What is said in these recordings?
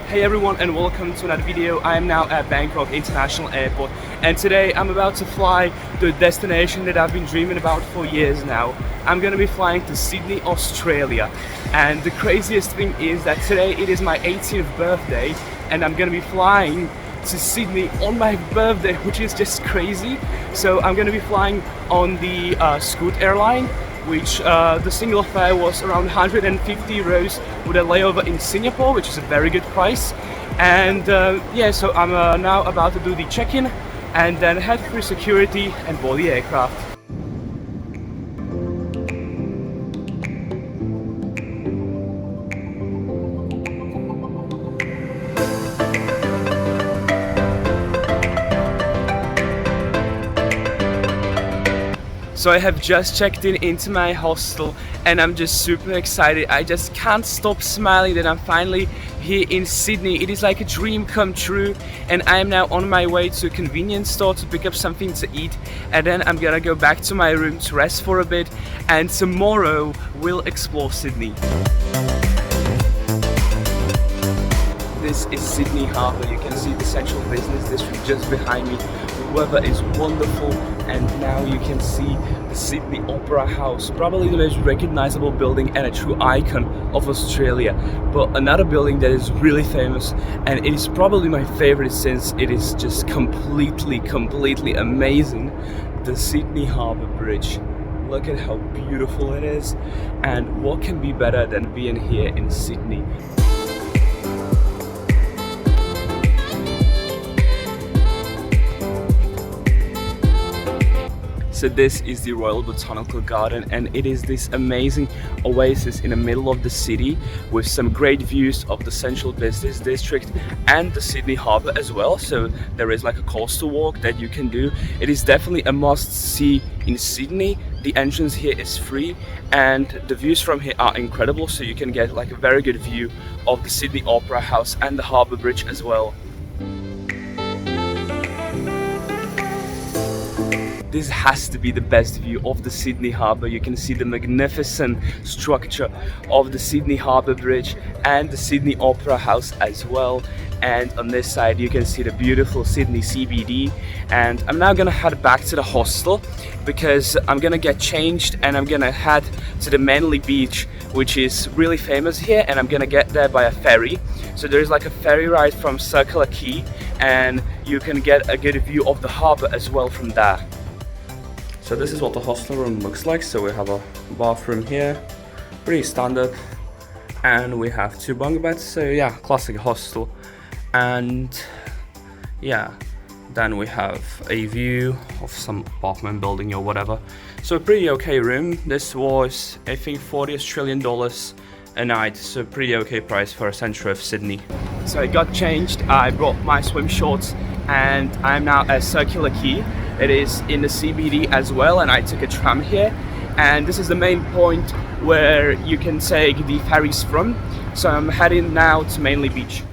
Hey everyone and welcome to another video. I am now at Bangkok International Airport and today I'm about to fly to a destination that I've been dreaming about for years now. I'm gonna be flying to Sydney, Australia, and the craziest thing is that today it is my 18th birthday and I'm gonna be flying to Sydney on my birthday, which is just crazy. So I'm gonna be flying on the Scoot airline, which the single fare was around 150 euros with a layover in Singapore, which is a very good price. And yeah, so I'm now about to do the check-in and then head through security and board the aircraft. So I have just checked into my hostel and I'm just super excited. I just can't stop smiling that I'm finally here in Sydney. It is like a dream come true, and I am now on my way to a convenience store to pick up something to eat, and then I'm gonna go back to my room to rest for a bit, and tomorrow we'll explore Sydney. This is Sydney Harbour. You can see the central business district just behind me. The weather is wonderful, and now you can see the Sydney Opera House, probably the most recognizable building and a true icon of Australia. But another building that is really famous, and it is probably my favorite since it is just completely amazing, the Sydney Harbour Bridge. Look at how beautiful it is, and what can be better than being here in Sydney? So this is the Royal Botanical Garden, and it is this amazing oasis in the middle of the city with some great views of the central business district and the Sydney Harbour as well. So there is like a coastal walk that you can do. It is definitely a must-see in Sydney. The entrance here is free and the views from here are incredible, so you can get like a very good view of the Sydney Opera House and the Harbour Bridge as well. This has to be the best view of the Sydney Harbour. You can see the magnificent structure of the Sydney Harbour Bridge and the Sydney Opera House as well. And on this side you can see the beautiful Sydney CBD. And I'm now gonna head back to the hostel because I'm gonna get changed and I'm gonna head to the Bodni Beach, which is really famous here, and I'm gonna get there by a ferry. So there's like a ferry ride from Circular Quay and you can get a good view of the harbour as well from there. So this is what the hostel room looks like. So we have a bathroom here, pretty standard, and we have 2 bunk beds. So yeah, classic hostel. And yeah, then we have a view of some apartment building or whatever. So a pretty okay room. This was, I think, 40 Australian dollars a night, so pretty okay price for a centre of Sydney. So I got changed, I brought my swim shorts, and I'm now at Circular Quay. It is in the CBD as well, and I took a tram here, and this is the main point where you can take the ferries from. So I'm heading now to Bodni Beach.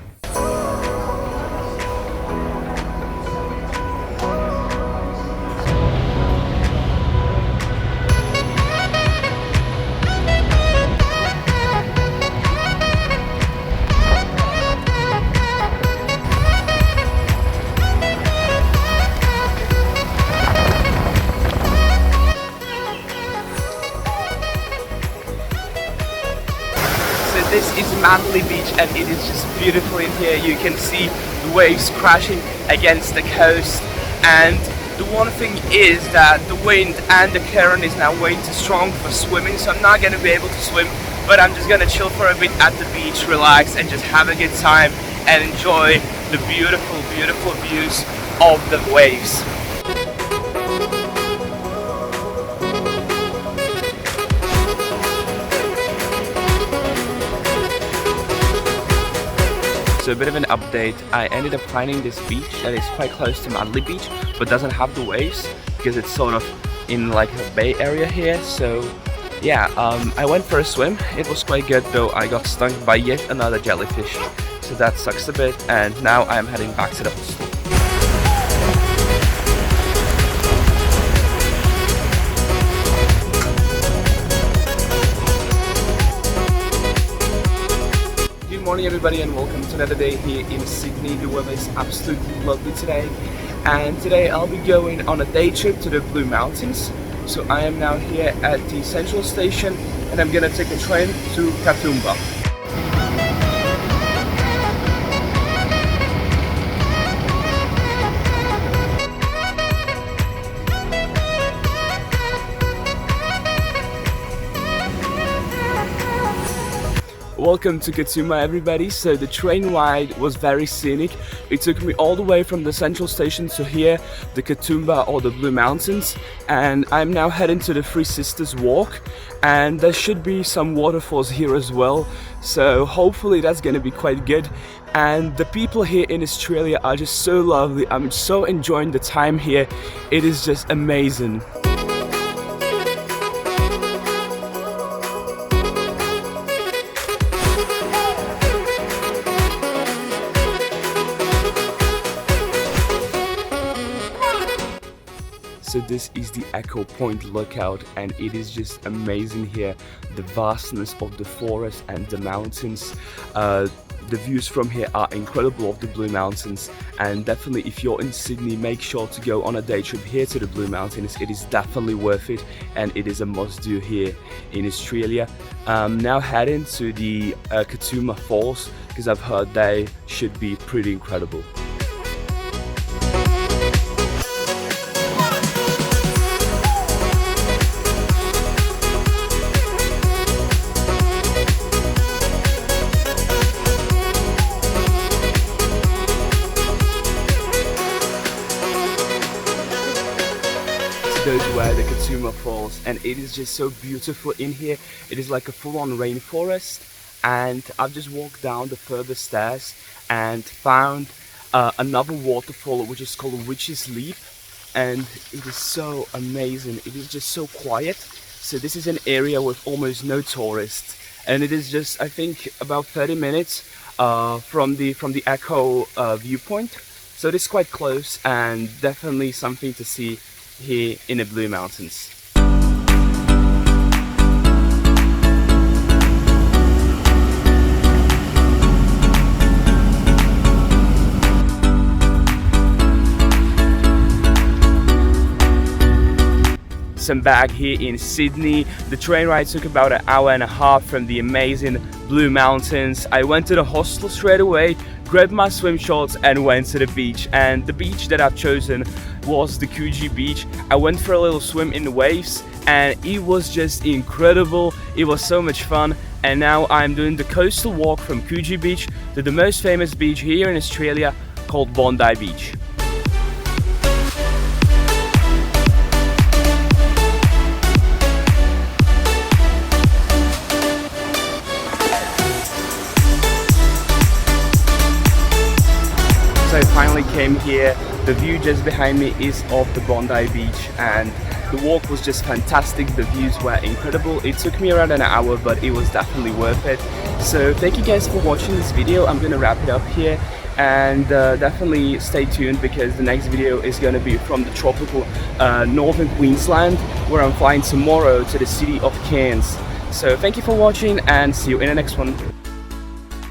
This is Bodni Beach and it is just beautiful in here. You can see the waves crashing against the coast, and the one thing is that the wind and the current is now way too strong for swimming, so I'm not going to be able to swim, but I'm just going to chill for a bit at the beach, relax and just have a good time and enjoy the beautiful views of the waves. So a bit of an update, I ended up finding this beach that is quite close to Bodni Beach but doesn't have the waves because it's sort of in like a bay area here. So yeah, I went for a swim. It was quite good, though I got stung by yet another jellyfish, so that sucks a bit, and now I'm heading back to the hostel. morning everybody and welcome to another day here in Sydney. The weather is absolutely lovely today, and today I'll be going on a day trip to the Blue Mountains. So I am now here at the central station and I'm gonna take a train to Katoomba. Welcome to Katoomba everybody. So the train ride was very scenic. It took me all the way from the central station to here, the Katoomba or the Blue Mountains, and I'm now heading to the Three Sisters Walk, and there should be some waterfalls here as well, so hopefully that's gonna be quite good. And the people here in Australia are just so lovely. I'm so enjoying the time here. It is just amazing. So this is the Echo Point lookout and it is just amazing here. The vastness of the forest and the mountains. The views from here are incredible of the Blue Mountains, and definitely if you're in Sydney, make sure to go on a day trip here to the Blue Mountains. It is definitely worth it and it is a must do here in Australia. Now heading to the Katoomba Falls because I've heard they should be pretty incredible. Those were the Katoomba Falls, and it is just so beautiful in here. It is like a full-on rainforest, and I've just walked down the further stairs and found another waterfall which is called Witch's Leap, and it is so amazing. It is just so quiet. So this is an area with almost no tourists, and it is just, I think, about 30 minutes from the Echo viewpoint. So it is quite close and definitely something to see here in the Blue Mountains. So I'm back here in Sydney. The train ride took about an hour and a half from the amazing Blue Mountains. I went to the hostel straight away, grabbed my swim shorts and went to the beach. And the beach that I've chosen was the Cogee Beach. I went for a little swim in the waves and it was just incredible. It was so much fun. And now I'm doing the coastal walk from Cogee Beach to the most famous beach here in Australia called Bodni Beach. So I finally came here. The view just behind me is of the Bodni Beach and the walk was just fantastic. The views were incredible. It took me around an hour, but it was definitely worth it. So thank you guys for watching this video. I'm gonna wrap it up here, and definitely stay tuned because the next video is gonna be from the tropical northern Queensland, where I'm flying tomorrow to the city of Cairns. So thank you for watching and see you in the next one.